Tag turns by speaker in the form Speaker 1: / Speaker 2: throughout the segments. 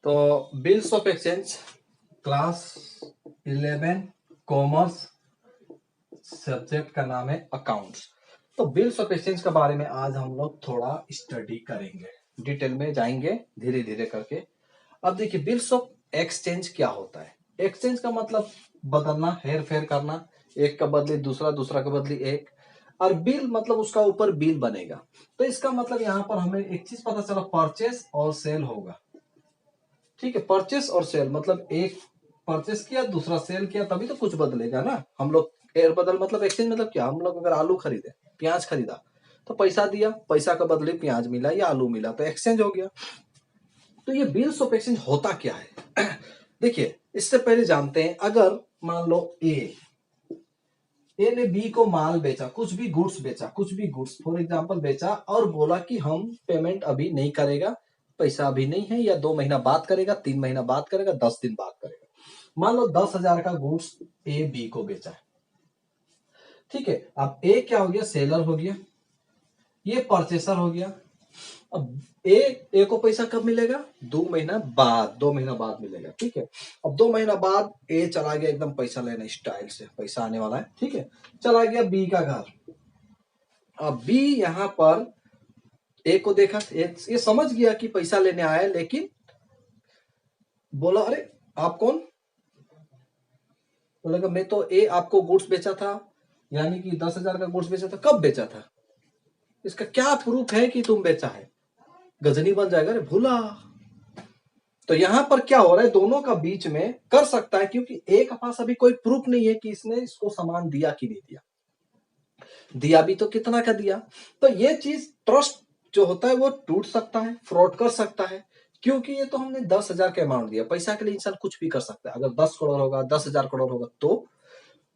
Speaker 1: तो bills of exchange class 11 commerce, subject का नाम है अकाउंट्स। तो बिल्स ऑफ एक्सचेंज के बारे में आज हम लोग थोड़ा स्टडी करेंगे, डिटेल में जाएंगे धीरे धीरे करके। अब देखिए बिल्स ऑफ एक्सचेंज क्या होता है। एक्सचेंज का मतलब बदलना, हेर फेर करना, एक का बदले दूसरा, दूसरा का बदले एक। और बिल मतलब उसका ऊपर बिल बनेगा। तो इसका मतलब यहाँ पर हमें एक चीज पता चला, परचेस और सेल होगा। ठीक है, परचेस और सेल मतलब एक परचेस किया, दूसरा सेल किया, तभी तो कुछ बदलेगा ना। हम लोग एयर बदल मतलब एक्सचेंज मतलब क्या, हम लोग अगर आलू खरीदे, प्याज खरीदा, तो पैसा दिया, पैसा का बदले प्याज मिला या आलू मिला, तो एक्सचेंज हो गया। तो ये बिल्स ऑफ एक्सचेंज होता क्या है देखिए, इससे पहले जानते हैं, अगर मान लो ए ने बी को माल बेचा, कुछ भी गुड्स बेचा, कुछ भी गुड्स फॉर एग्जांपल बेचा, और बोला कि हम पेमेंट अभी नहीं करेगा, पैसा अभी नहीं है, या 2 महीना बाद करेगा, 3 महीना बाद करेगा, 10 दिन बाद करेगा। मान लो 10,000 का गुड्स ए बी को बेचा है। ठीक है, अब ए क्या हो गया, सेलर हो गया, ये परचेसर हो गया। अब ए को पैसा कब मिलेगा, 2 महीना बाद, 2 महीना बाद मिलेगा। ठीक है, अब 2 महीना बाद ए चला गया एकदम पैसा लेने, स्टाइल से पैसा आने वाला है। ठीक है, चला गया बी का घर। अब बी यहां पर ए को देखा, ये समझ गया कि पैसा लेने आया है, लेकिन बोला अरे आप कौन, बोलेगा मैं तो ए आपको गुड्स बेचा था, यानी कि 10,000 का गुड्स बेचा था, कब बेचा था, इसका क्या प्रूफ है कि तुम बेचा है, गजनी बन जाएगा, अरे भूला। तो यहां पर क्या हो रहा है, दोनों का बीच में कर सकता है, क्योंकि ए के पास अभी कोई प्रूफ नहीं है कि इसने इसको सामान दिया कि नहीं दिया, दिया भी तो कितना का दिया। तो ये चीज ट्रस्ट जो होता है वो टूट सकता है, फ्रॉड कर सकता है, क्योंकि ये तो हमने 10,000 का अमाउंट दिया। पैसा के लिए इंसान कुछ भी कर सकता है, अगर 10 करोड़ होगा, 10,000 करोड़ होगा,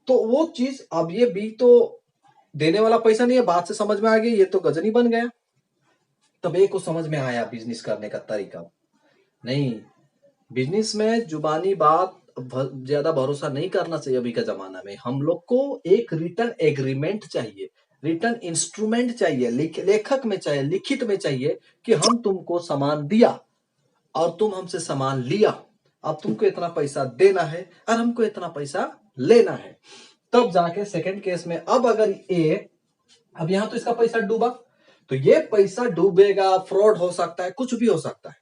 Speaker 1: तो वो चीज, अब ये भी तो देने वाला पैसा नहीं है, बात से समझ में आ गया, ये तो गजनी बन गया। तब एक को समझ में आया बिजनेस करने का तरीका। नहीं, बिजनेस में जुबानी बात ज्यादा भरोसा नहीं करना चाहिए। अभी का जमाना में हम लोग को एक रिटर्न एग्रीमेंट चाहिए, रिटर्न इंस्ट्रूमेंट चाहिए, लेखक में चाहिए, लिखित में चाहिए कि हम तुमको सामान दिया और तुम हमसे सामान लिया, अब तुमको इतना पैसा देना है और हमको इतना पैसा लेना है। तब जाके सेकंड केस में, अब अगर ए, अब यहां तो इसका पैसा डूबा, तो ये पैसा डूबेगा, फ्रॉड हो सकता है, कुछ भी हो सकता है।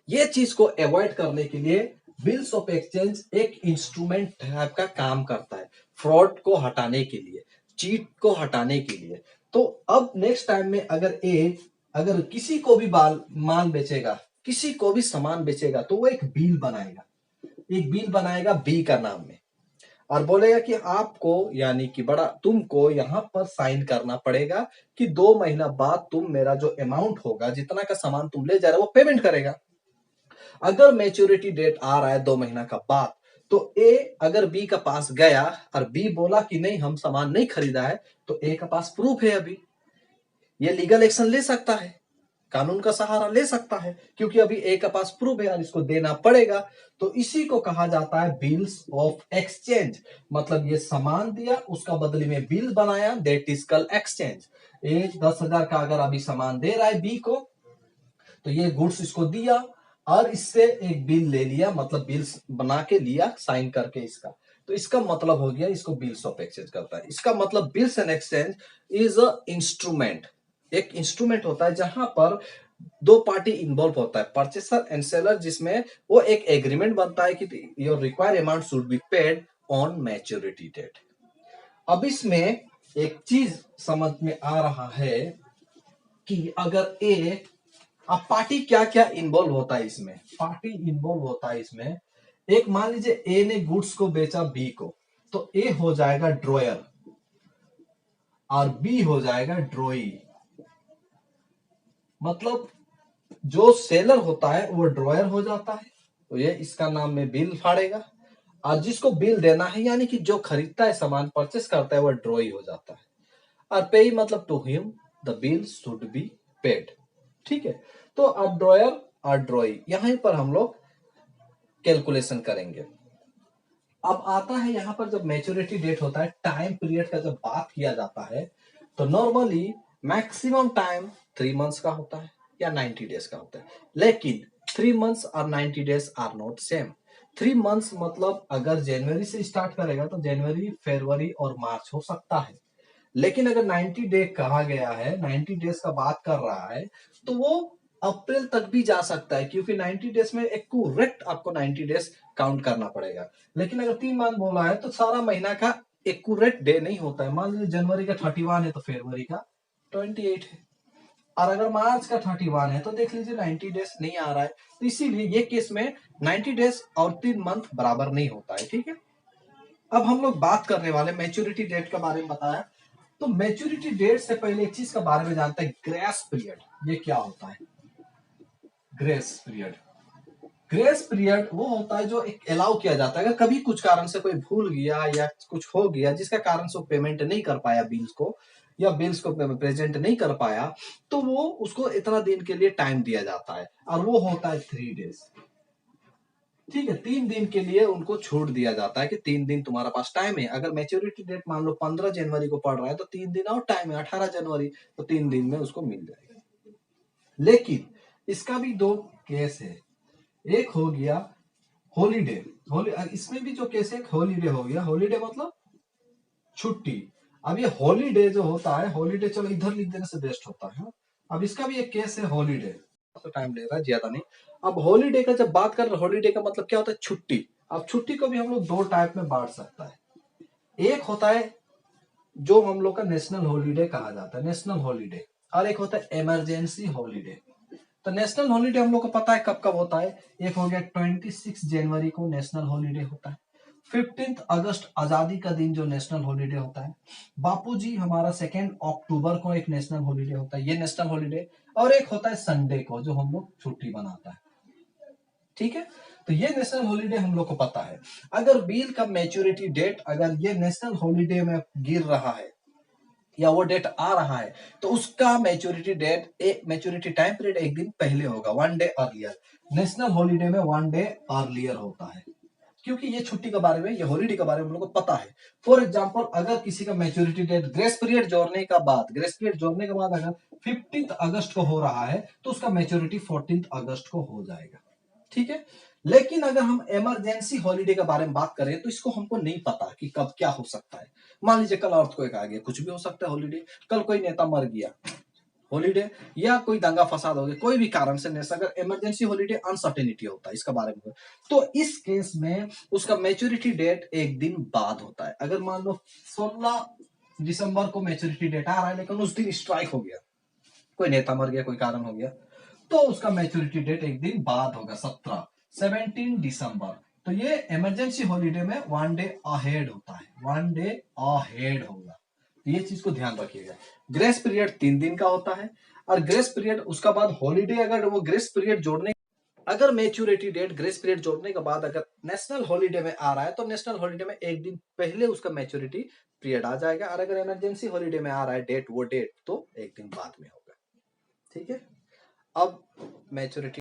Speaker 1: ये चीज को अवॉइड करने के लिए बिल्स ऑफ एक्सचेंज एक इंस्ट्रूमेंट टाइप का काम करता है, फ्रॉड को हटाने के लिए, चीट को हटाने के लिए। तो अब नेक्स्ट टाइम में अगर ए, अगर किसी को भी माल बेचेगा, किसी को भी सामान बेचेगा, तो वो एक बिल बनाएगा, एक बिल बनाएगा बी का नाम में, और बोलेगा कि आपको, यानी कि बड़ा, तुमको यहां पर साइन करना पड़ेगा कि 2 महीना बाद तुम मेरा जो अमाउंट होगा, जितना का सामान तुम ले जा रहे हो, वो पेमेंट करेगा। अगर मैच्योरिटी डेट आ रहा है 2 महीना का बाद, तो ए अगर बी का पास गया और बी बोला कि नहीं हम सामान नहीं खरीदा है, तो ए का पास प्रूफ है, अभी ये लीगल एक्शन ले सकता है, कानून का सहारा ले सकता है, क्योंकि अभी ए का पास प्रूफ है और इसको देना पड़ेगा। तो इसी को कहा जाता है बिल्स ऑफ एक्सचेंज। मतलब ये सामान दिया, उसका बदले में बिल बनाया, दैट इज कॉल्ड एक्सचेंज। ए 10,000 का अगर अभी सामान दे रहा है बी को, तो ये गुड्स इसको दिया और इससे एक बिल ले लिया, मतलब बिल्स बना के लिया साइन करके इसका। तो इसका मतलब हो गया, इसको बिल्स ऑफ एक्सचेंज करता है। इसका मतलब bills and exchange is a instrument, एक इंस्ट्रूमेंट होता है जहां पर 2 पार्टी इन्वॉल्व होता है, परचेसर एंड सेलर, जिसमें वो एक एग्रीमेंट बनता है कि your required amount should be paid on maturity date. अब इसमें एक चीज समझ में आ रहा है कि अगर ए, अब पार्टी क्या क्या इन्वॉल्व होता है इसमें, पार्टी इन्वॉल्व होता है इसमें। एक मान लीजिए ए ने गुड्स को बेचा बी को, तो ए हो जाएगा ड्रॉयर और बी हो जाएगा ड्रॉई। मतलब जो सेलर होता है वो ड्रॉयर हो जाता है, तो ये इसका नाम में बिल फाड़ेगा, और जिसको बिल देना है, यानी कि जो खरीदता है सामान, परचेस करता है, वो ड्रॉई हो जाता है। और पे मतलब to him the bill should be paid. ठीक है, तो अब ड्रॉयर और ड्रॉई यहीं पर हम लोग कैलकुलेशन करेंगे। अब आता है यहां पर जब मैच्योरिटी डेट होता है, टाइम पीरियड का जब बात किया जाता है, तो नॉर्मली मैक्सिमम टाइम 3 मंथ्स का होता है या 90 डेज का होता है। लेकिन 3 months और 90 days are not same. 3 months मतलब अगर जनवरी से स्टार्ट करेगा तो जनवरी, फरवरी और मार्च हो सकता है, लेकिन अगर 90 डे कहा गया है, 90 डेज का बात कर रहा है, तो वो अप्रैल तक भी जा सकता है, क्योंकि 90 डेज में एक्यूरेट आपको 90 डेज काउंट करना पड़ेगा। लेकिन अगर 3 मंथ बोला है तो सारा महीना का एक्यूरेट डे नहीं होता है। मान लीजिए जनवरी का 31 है तो फरवरी का 28 है, और अगर मार्च का 31 है तो देख लीजिए 90 डेज नहीं आ रहा है। तो इसीलिए ये केस में 90 डेज और 3 मंथ बराबर नहीं होता है। ठीक है, अब हम लोग बात करने वाले मैच्योरिटी डेट के बारे में। बताया तो मैच्योरिटी डेट से पहले एक चीज के बारे में जानते हैं, ग्रेस पीरियड। ये क्या होता है ग्रेस पीरियड? ग्रेस पीरियड वो होता है जो एक अलाउ किया जाता है, अगर कभी कुछ कारण से कोई भूल गया या कुछ हो गया जिसका कारण से वो पेमेंट नहीं कर पाया बिल्स को, या बिल्स को प्रेजेंट नहीं कर पाया, तो वो उसको इतना दिन के लिए टाइम दिया जाता है, और वो होता है 3 डेज। ठीक है, 3 दिन के लिए उनको छूट दिया जाता है कि 3 दिन तुम्हारा पास टाइम है। अगर मैच्योरिटी डेट मान लो 15 जनवरी को पड़ रहा है तो 3 दिन और टाइम है, 18 जनवरी, तो 3 दिन में उसको मिल जाएगा। लेकिन इसका भी 2 केस है। एक हो गया हॉलीडे, इसमें भी जो केस है, हॉलीडे हो गया। हॉलीडे मतलब छुट्टी। अब ये हॉलीडे जो होता है, हॉलीडे चलो इधर लिख देने से बेस्ट होता है। अब इसका भी एक केस है हॉलीडे, तो टाइम ले रहा है ज्यादा नहीं। अब हॉलीडे का जब बात कर रहे हैं, हॉलीडे का मतलब क्या होता है? छुट्टी। अब छुट्टी को भी हम लोग 2 टाइप में बांट सकता है। एक होता है जो हम लोग का नेशनल हॉलीडे कहा जाता है, नेशनल हॉलीडे, और एक होता है इमरजेंसी हॉलीडे। तो नेशनल हॉलीडे हम लोग को पता है कब कब होता है। एक हो गया 26 जनवरी को नेशनल हॉलीडे होता है। 15 अगस्त आजादी का दिन जो नेशनल हॉलीडे होता है। बापूजी हमारा 2 अक्टूबर को एक नेशनल हॉलीडे होता है, ये नेशनल हॉलीडे। और एक होता है संडे को जो हम लोग छुट्टी बनाता है। ठीक है, तो ये नेशनल हॉलीडे हम लोग को पता है। अगर बिल का मैच्योरिटी डेट अगर ये नेशनल हॉलीडे में गिर रहा है या वो डेट आ रहा है, तो उसका maturity date maturity time period एक दिन पहले होगा, 1 डे अर्लियर। नेशनल हॉलीडे में 1 डे अर्लियर होता है, क्योंकि ये छुट्टी के बारे में, ये हॉलीडे के बारे में हम लोग को पता है। फॉर एग्जांपल, अगर किसी का मैच्योरिटी डेट ग्रेस पीरियड जोड़ने के बाद अगर 15 अगस्त को हो रहा है तो उसका मैच्योरिटी 14 अगस्त को हो जाएगा। ठीक है, लेकिन अगर हम इमरजेंसी हॉलीडे के बारे में बात करें तो इसको हमको नहीं पता कि कब क्या हो सकता है। मान लीजिए कल अर्थक्वेक आ गया, कुछ भी हो सकता है हॉलीडे। कल कोई नेता मर गया, हॉलीडे। या कोई दंगा फसाद हो गया, कोई भी कारण से नेशनल, अगर इमरजेंसी हॉलीडे अनसर्टेनिटी होता है इसका बारे में, तो इस केस में उसका मैच्योरिटी डेट एक दिन बाद होता है। अगर मान लो 16 दिसंबर को मैच्योरिटी डेट आ रहा है, लेकिन उस दिन स्ट्राइक हो गया, कोई नेता मर गया, कोई कारण हो गया, तो उसका मैच्योरिटी डेट एक दिन बाद होगा, 17 दिसंबर। तो ये इमरजेंसी हॉलीडे में 1 डे अहेड होता है, 1 डे अहेड होगा। तो ये चीज को ध्यान रखिएगा। ग्रेस पीरियड 3 दिन का होता है, और ग्रेस पीरियड उसका बाद हॉलीडे, अगर वो ग्रेस पीरियड जोड़ने, अगर मैच्योरिटी डेट ग्रेस पीरियड जोड़ने के बाद अगर नेशनल हॉलीडे में आ रहा है तो नेशनल हॉलीडे में एक दिन पहले उसका मैच्योरिटी पीरियड आ जाएगा, और अगर इमरजेंसी हॉलीडे में आ रहा है डेट, वो डेट तो एक दिन बाद में होगा। ठीक है, अब मैच्योरिटी